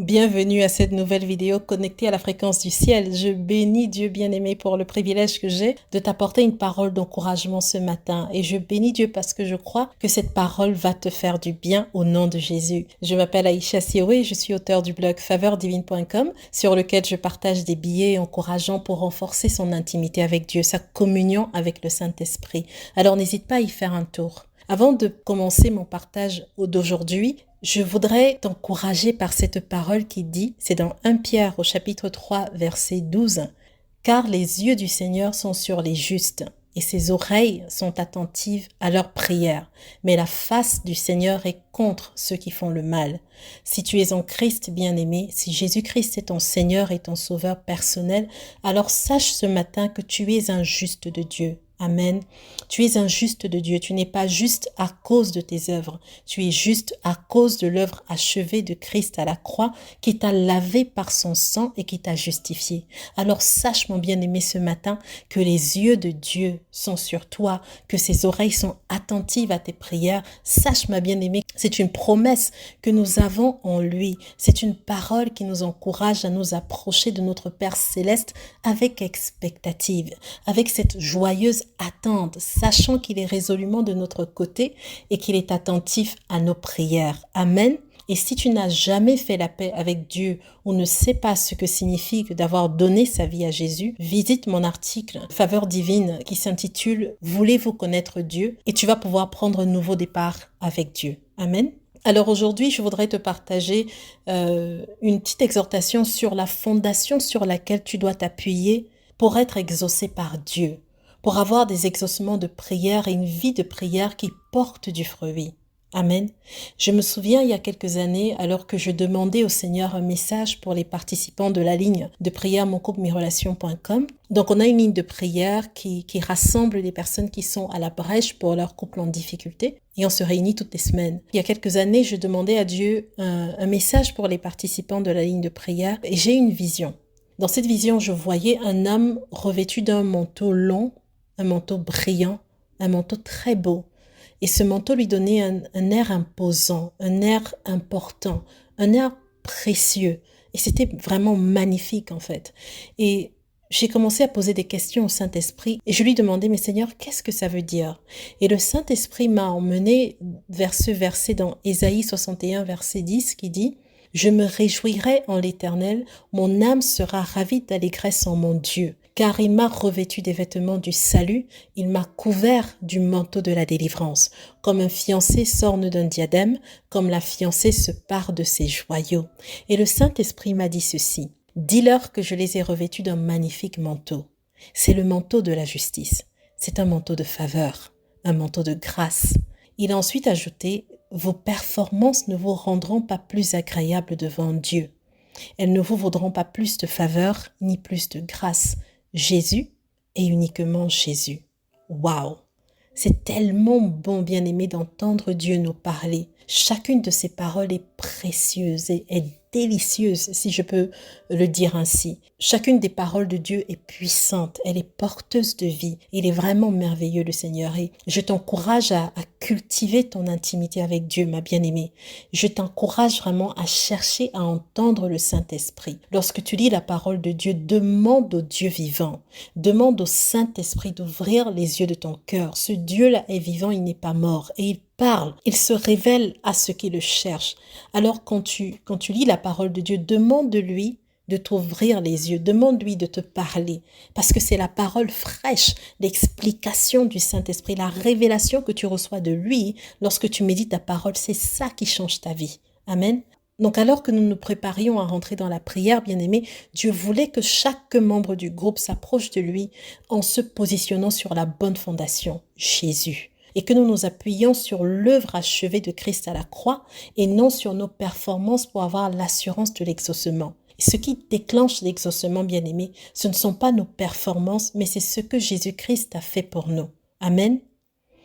Bienvenue à cette nouvelle vidéo connectée à la fréquence du ciel. Je bénis Dieu bien-aimé pour le privilège que j'ai de t'apporter une parole d'encouragement ce matin. Et je bénis Dieu parce que je crois que cette parole va te faire du bien au nom de Jésus. Je m'appelle Aïcha Sioé et je suis auteure du blog faveurdivine.com sur lequel je partage des billets encourageants pour renforcer son intimité avec Dieu, sa communion avec le Saint-Esprit. Alors n'hésite pas à y faire un tour. Avant de commencer mon partage d'aujourd'hui, je voudrais t'encourager par cette parole qui dit, c'est dans 1 Pierre au chapitre 3, verset 12, « Car les yeux du Seigneur sont sur les justes, et ses oreilles sont attentives à leurs prières. Mais la face du Seigneur est contre ceux qui font le mal. » Si tu es en Christ, bien-aimé, si Jésus-Christ est ton Seigneur et ton Sauveur personnel, alors sache ce matin que tu es un juste de Dieu. Amen. Tu es un juste de Dieu. Tu n'es pas juste à cause de tes œuvres. Tu es juste à cause de l'œuvre achevée de Christ à la croix qui t'a lavé par son sang et qui t'a justifié. Alors sache, mon bien-aimé, ce matin que les yeux de Dieu sont sur toi, que ses oreilles sont attentives à tes prières. Sache, ma bien-aimée, c'est une promesse que nous avons en lui. C'est une parole qui nous encourage à nous approcher de notre Père céleste avec expectative, avec cette joyeuse attente, sachant qu'il est résolument de notre côté et qu'il est attentif à nos prières. Amen. Et si tu n'as jamais fait la paix avec Dieu ou ne sais pas ce que signifie que d'avoir donné sa vie à Jésus, visite mon article Faveur divine qui s'intitule « Voulez-vous connaître Dieu ?» et tu vas pouvoir prendre un nouveau départ avec Dieu. Amen. Alors aujourd'hui, je voudrais te partager une petite exhortation sur la fondation sur laquelle tu dois t'appuyer pour être exaucé par Dieu, pour avoir des exaucements de prière et une vie de prière qui porte du fruit. Amen. Je me souviens il y a quelques années, alors que je demandais au Seigneur un message pour les participants de la ligne de prière moncouplemesrelations.com. Donc on a une ligne de prière qui rassemble les personnes qui sont à la brèche pour leur couple en difficulté et on se réunit toutes les semaines. Il y a quelques années, je demandais à Dieu un message pour les participants de la ligne de prière et j'ai eu une vision. Dans cette vision, je voyais un homme revêtu d'un manteau long, un manteau brillant, un manteau très beau. Et ce manteau lui donnait un air imposant, un air important, un air précieux. Et c'était vraiment magnifique en fait. Et j'ai commencé à poser des questions au Saint-Esprit et je lui demandais, mais Seigneur, qu'est-ce que ça veut dire? Et le Saint-Esprit m'a emmené vers ce verset dans Ésaïe 61, verset 10 qui dit « Je me réjouirai en l'Éternel, mon âme sera ravie d'allégresse en mon Dieu. Car il m'a revêtu des vêtements du salut, il m'a couvert du manteau de la délivrance. Comme un fiancé s'orne d'un diadème, comme la fiancée se pare de ses joyaux. » Et le Saint-Esprit m'a dit ceci, « Dis-leur que je les ai revêtus d'un magnifique manteau. C'est le manteau de la justice. C'est un manteau de faveur, un manteau de grâce. » Il a ensuite ajouté, « Vos performances ne vous rendront pas plus agréables devant Dieu. Elles ne vous vaudront pas plus de faveur ni plus de grâce. Jésus et uniquement Jésus. » Waouh! C'est tellement bon, bien-aimé, d'entendre Dieu nous parler. Chacune de ces paroles est précieuse et est délicieuse, si je peux le dire ainsi. Chacune des paroles de Dieu est puissante, elle est porteuse de vie. Il est vraiment merveilleux, le Seigneur. Et je t'encourage à cultiver ton intimité avec Dieu, ma bien-aimée. Je t'encourage vraiment à chercher à entendre le Saint-Esprit. Lorsque tu lis la parole de Dieu, demande au Dieu vivant, demande au Saint-Esprit d'ouvrir les yeux de ton cœur. Ce Dieu-là est vivant, il n'est pas mort et il parle, il se révèle à ceux qui le cherchent. Alors quand tu lis la parole de Dieu, demande de lui de t'ouvrir les yeux, demande-lui de te parler, parce que c'est la parole fraîche, l'explication du Saint-Esprit, la révélation que tu reçois de lui lorsque tu médites ta parole, c'est ça qui change ta vie. Amen. Donc alors que nous nous préparions à rentrer dans la prière, bien-aimé, Dieu voulait que chaque membre du groupe s'approche de lui en se positionnant sur la bonne fondation, Jésus. Et que nous nous appuyions sur l'œuvre achevée de Christ à la croix et non sur nos performances pour avoir l'assurance de l'exaucement. Et ce qui déclenche l'exaucement, bien-aimé, ce ne sont pas nos performances, mais c'est ce que Jésus-Christ a fait pour nous. Amen.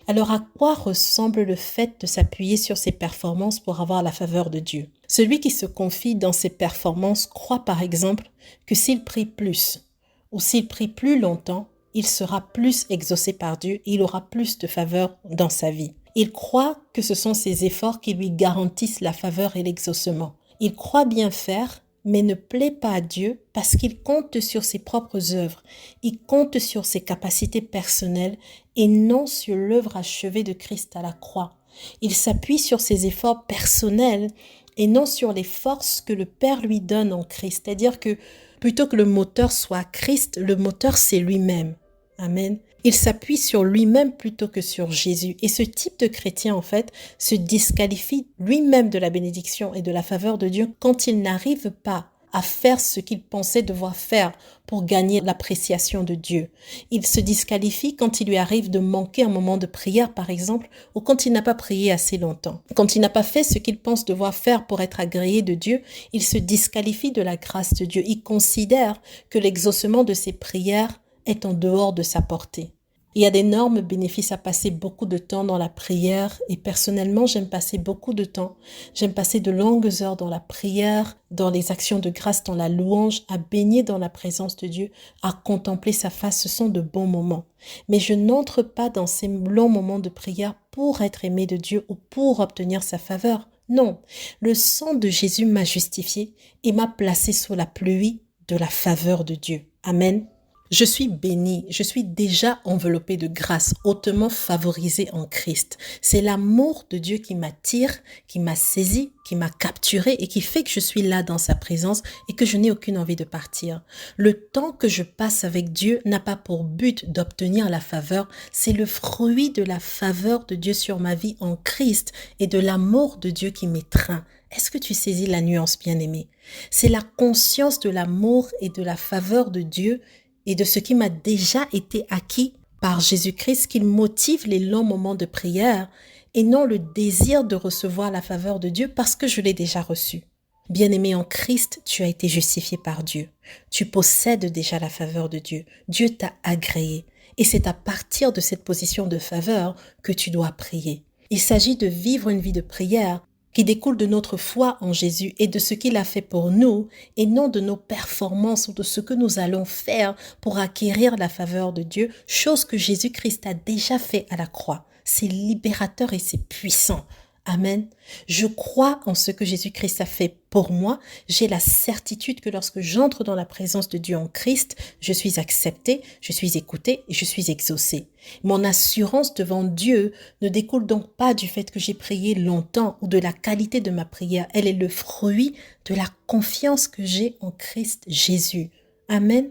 Alors à quoi ressemble le fait de s'appuyer sur ses performances pour avoir la faveur de Dieu? Celui qui se confie dans ses performances croit par exemple que s'il prie plus ou s'il prie plus longtemps, il sera plus exaucé par Dieu et il aura plus de faveur dans sa vie. Il croit que ce sont ses efforts qui lui garantissent la faveur et l'exaucement. Il croit bien faire, mais ne plaît pas à Dieu parce qu'il compte sur ses propres œuvres. Il compte sur ses capacités personnelles et non sur l'œuvre achevée de Christ à la croix. Il s'appuie sur ses efforts personnels et non sur les forces que le Père lui donne en Christ. C'est-à-dire que plutôt que le moteur soit Christ, le moteur c'est lui-même. Amen. Il s'appuie sur lui-même plutôt que sur Jésus. Et ce type de chrétien, en fait, se disqualifie lui-même de la bénédiction et de la faveur de Dieu quand il n'arrive pas à faire ce qu'il pensait devoir faire pour gagner l'appréciation de Dieu. Il se disqualifie quand il lui arrive de manquer un moment de prière, par exemple, ou quand il n'a pas prié assez longtemps. Quand il n'a pas fait ce qu'il pense devoir faire pour être agréé de Dieu, il se disqualifie de la grâce de Dieu. Il considère que l'exaucement de ses prières est en dehors de sa portée. Il y a d'énormes bénéfices à passer beaucoup de temps dans la prière et personnellement, j'aime passer beaucoup de temps. J'aime passer de longues heures dans la prière, dans les actions de grâce, dans la louange, à baigner dans la présence de Dieu, à contempler sa face. Ce sont de bons moments. Mais je n'entre pas dans ces longs moments de prière pour être aimé de Dieu ou pour obtenir sa faveur. Non, le sang de Jésus m'a justifié et m'a placé sous la pluie de la faveur de Dieu. Amen. Je suis bénie, je suis déjà enveloppée de grâce, hautement favorisée en Christ. C'est l'amour de Dieu qui m'attire, qui m'a saisi, qui m'a capturée et qui fait que je suis là dans sa présence et que je n'ai aucune envie de partir. Le temps que je passe avec Dieu n'a pas pour but d'obtenir la faveur, c'est le fruit de la faveur de Dieu sur ma vie en Christ et de l'amour de Dieu qui m'étreint. Est-ce que tu saisis la nuance, bien-aimé? C'est la conscience de l'amour et de la faveur de Dieu et de ce qui m'a déjà été acquis par Jésus-Christ qu'il motive les longs moments de prière et non le désir de recevoir la faveur de Dieu parce que je l'ai déjà reçu. Bien-aimé en Christ, tu as été justifié par Dieu. Tu possèdes déjà la faveur de Dieu. Dieu t'a agréé. Et c'est à partir de cette position de faveur que tu dois prier. Il s'agit de vivre une vie de prière qui découle de notre foi en Jésus et de ce qu'il a fait pour nous et non de nos performances ou de ce que nous allons faire pour acquérir la faveur de Dieu, chose que Jésus-Christ a déjà fait à la croix. C'est libérateur et c'est puissant. Amen. Je crois en ce que Jésus-Christ a fait pour moi. J'ai la certitude que lorsque j'entre dans la présence de Dieu en Christ, je suis accepté, je suis écouté et je suis exaucé. Mon assurance devant Dieu ne découle donc pas du fait que j'ai prié longtemps ou de la qualité de ma prière. Elle est le fruit de la confiance que j'ai en Christ Jésus. Amen.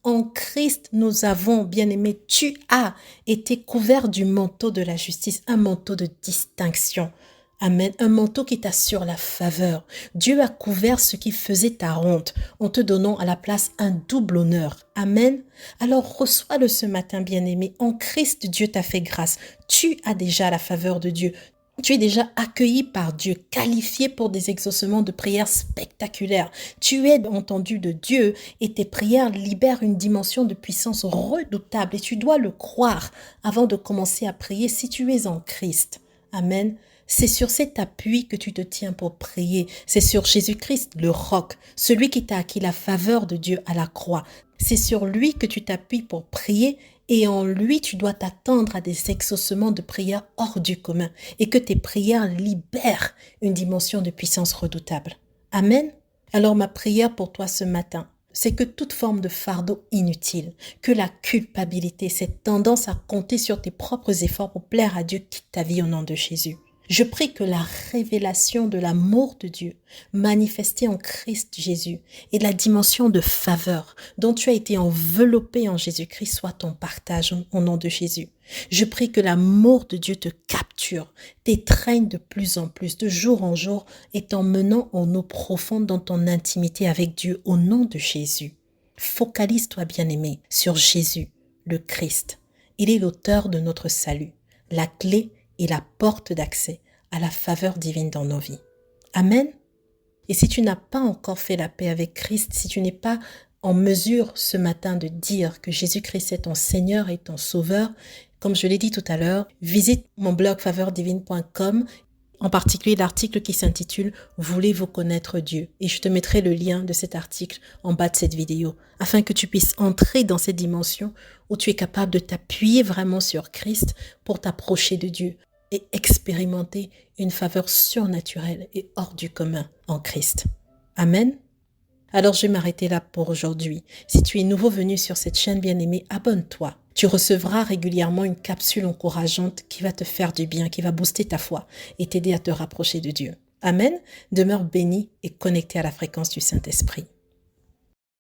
En Christ, nous avons, bien-aimé, tu as été couvert du manteau de la justice, un manteau de distinction. Amen. Un manteau qui t'assure la faveur. Dieu a couvert ce qui faisait ta honte en te donnant à la place un double honneur. Amen. Alors reçois-le ce matin, bien-aimé. En Christ, Dieu t'a fait grâce. Tu as déjà la faveur de Dieu. Tu es déjà accueilli par Dieu, qualifié pour des exaucements de prières spectaculaires. Tu es entendu de Dieu et tes prières libèrent une dimension de puissance redoutable et tu dois le croire avant de commencer à prier si tu es en Christ. Amen. C'est sur cet appui que tu te tiens pour prier. C'est sur Jésus-Christ, le roc, celui qui t'a acquis la faveur de Dieu à la croix. C'est sur lui que tu t'appuies pour prier et en lui, tu dois t'attendre à des exaucements de prière hors du commun et que tes prières libèrent une dimension de puissance redoutable. Amen. Alors ma prière pour toi ce matin, c'est que toute forme de fardeau inutile, que la culpabilité, cette tendance à compter sur tes propres efforts pour plaire à Dieu quitte ta vie au nom de Jésus. Je prie que la révélation de l'amour de Dieu manifesté en Christ Jésus et de la dimension de faveur dont tu as été enveloppé en Jésus-Christ soit ton partage au nom de Jésus. Je prie que l'amour de Dieu te capture, t'étreigne de plus en plus, de jour en jour et t'emmenant en eau profonde dans ton intimité avec Dieu au nom de Jésus. Focalise-toi, bien-aimé, sur Jésus, le Christ. Il est l'auteur de notre salut, la clé et la porte d'accès à la faveur divine dans nos vies. Amen. Et si tu n'as pas encore fait la paix avec Christ, si tu n'es pas en mesure ce matin de dire que Jésus-Christ est ton Seigneur et ton Sauveur, comme je l'ai dit tout à l'heure, visite mon blog faveurdivine.com, en particulier l'article qui s'intitule « Voulez-vous connaître Dieu ?» Et je te mettrai le lien de cet article en bas de cette vidéo, afin que tu puisses entrer dans cette dimension où tu es capable de t'appuyer vraiment sur Christ pour t'approcher de Dieu et expérimenter une faveur surnaturelle et hors du commun en Christ. Amen. Alors je vais m'arrêter là pour aujourd'hui. Si tu es nouveau venu sur cette chaîne bien-aimée, abonne-toi. Tu recevras régulièrement une capsule encourageante qui va te faire du bien, qui va booster ta foi et t'aider à te rapprocher de Dieu. Amen. Demeure béni et connecté à la fréquence du Saint-Esprit.